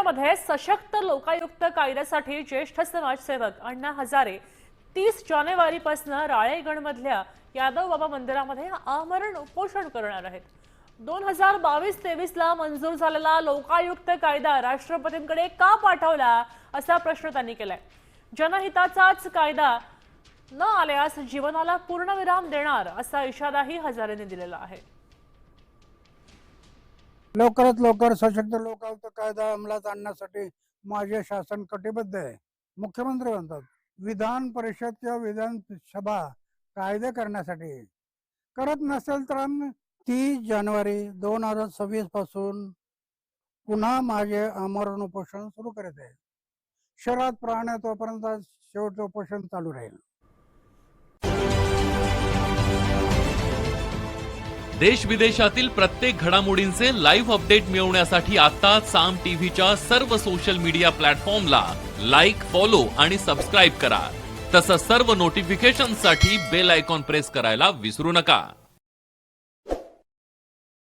पुण्यामध्ये सशक्त लोकायुक्त कायद्यासाठी ज्येष्ठ समाजसेवक अण्णा हजारे 30 जानेवारीपासून राळेगणमधल्या यादव बाबा मंदिरामध्ये आमरण उपोषण करणार आहेत। 2022-23 ला मंजूर झालेला लोकायुक्त कायदा राष्ट्रपतींकडे का पाठवला असा प्रश्न त्यांनी केलाय। जनहिताचाच कायदा न आल्यास जीवनाला पूर्णविराम देणार असा इशाराही हजारेंनी दिलेला आहे। लवकरात लवकर सशक्त लोकायुक्त कायदा अंमलात आणण्यासाठी माझे शासन कटिबद्ध आहे। मुख्यमंत्री म्हणतात विधान परिषद किंवा विधानसभा कायदे करण्यासाठी करत नसेल तर 30 जानेवारी 2026 पासून पुन्हा माझे आमरण उपोषण सुरू करत आहे। शरद प्राण तोपर्यंत शेवटचं उपोषण चालू राहील। देश विदेशातील प्रत्येक घडामोडींचे लाईव्ह अपडेट मिळवण्यासाठी आता साम टीव्हीच्या सर्व सोशल मीडिया प्लॅटफॉर्मला लाईक, फॉलो आणि सबस्क्राईब करा। तसंच सर्व नोटिफिकेशनसाठी बेल आयकॉन प्रेस करायला विसरू नका।